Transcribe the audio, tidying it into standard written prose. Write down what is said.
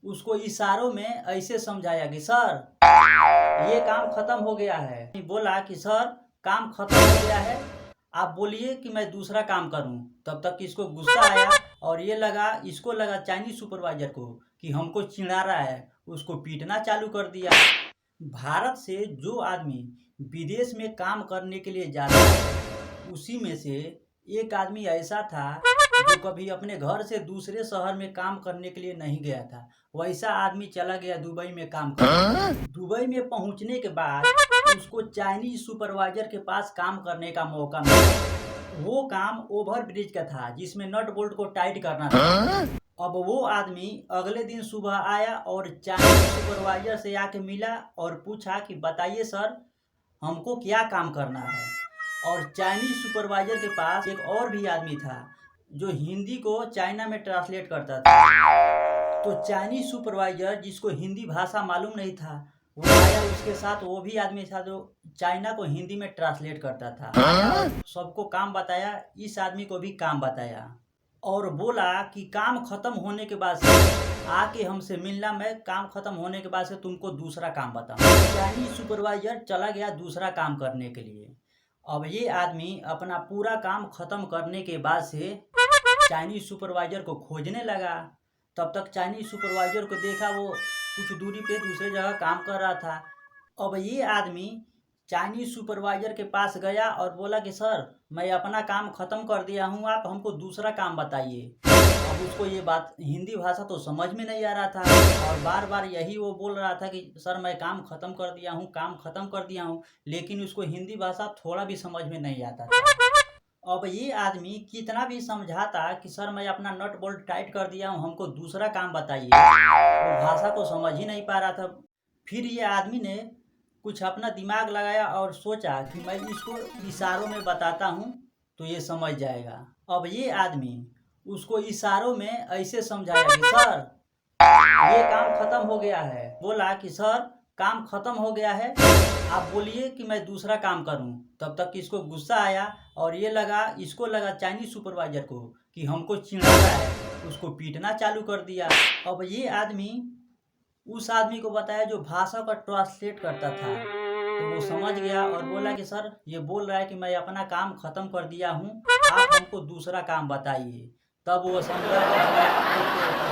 उसको इशारों में ऐसे समझाया कि सर ये काम खत्म हो गया है। बोला कि सर काम खत्म हो गया है, आप बोलिए कि मैं दूसरा काम करूं। तब तक इसको गुस्सा आया और इसको लगा चाइनीज सुपरवाइजर को कि हमको चिढ़ा रहा है, उसको पीटना चालू कर दिया। भारत से जो आदमी विदेश में काम करने के लिए जाता है उसी में से एक आदमी ऐसा था जो कभी अपने घर से दूसरे शहर में काम करने के लिए नहीं गया था। वैसा आदमी चला गया दुबई में काम करने। दुबई में पहुंचने के बाद उसको चाइनीज सुपरवाइजर के पास काम करने का मौका मिला। वो काम ओवर ब्रिज का था जिसमें नट बोल्ट को टाइट करना था। अब वो आदमी अगले दिन सुबह आया और चाइनीज सुपरवाइजर से आके मिला और पूछा कि बताइए सर हमको क्या काम करना है। और चाइनीज सुपरवाइजर के पास एक और भी आदमी था जो हिंदी को चाइना में ट्रांसलेट करता था। तो चाइनीज सुपरवाइजर जिसको हिंदी भाषा मालूम नहीं था वो आया, उसके साथ वो भी आदमी था जो चाइना को हिंदी में ट्रांसलेट करता था। सबको काम बताया, इस आदमी को भी काम बताया और बोला कि काम खत्म होने के बाद से आके हमसे मिलना, मैं काम खत्म होने के बाद से तुमको दूसरा काम बताऊंगा। चाइनीज सुपरवाइजर चला गया दूसरा काम करने के लिए। अब ये आदमी अपना पूरा काम खत्म करने के बाद से चाइनीज सुपरवाइजर को खोजने लगा। तब तक चाइनीज सुपरवाइजर को देखा, वो कुछ दूरी पे दूसरे जगह काम कर रहा था। अब ये आदमी चाइनीज सुपरवाइजर के पास गया और बोला कि सर मैं अपना काम खत्म कर दिया हूँ, आप हमको दूसरा काम बताइए। अब उसको ये बात हिंदी भाषा तो समझ में नहीं आ रहा था और बार बार यही वो बोल रहा था कि सर मैं काम खत्म कर दिया हूँ, काम खत्म कर दिया हूँ, लेकिन उसको हिंदी भाषा थोड़ा भी समझ में नहीं आता था। अब ये आदमी कितना भी समझाता कि सर मैं अपना नट बोल्ट टाइट कर दिया हूँ, हमको दूसरा काम बताइए, वो भाषा को समझ ही नहीं पा रहा था। फिर ये आदमी ने कुछ अपना दिमाग लगाया और सोचा कि मैं इसको इशारों में बताता हूँ तो ये समझ जाएगा। अब ये आदमी उसको इशारों में ऐसे समझाया कि सर ये काम खत्म हो गया है। बोला कि सर काम खत्म हो गया है, आप बोलिए कि मैं दूसरा काम करूं। तब तक इसको गुस्सा आया और इसको लगा चाइनीज सुपरवाइजर को कि हमको चिढ़ा रहा है, उसको पीटना चालू कर दिया। अब ये आदमी उस आदमी को बताया जो भाषा का ट्रांसलेट करता था, तो वो समझ गया और बोला कि सर ये बोल रहा है कि मैं अपना काम खत्म कर दिया हूँ, आप हमको दूसरा काम बताइए। तब वो समझा कि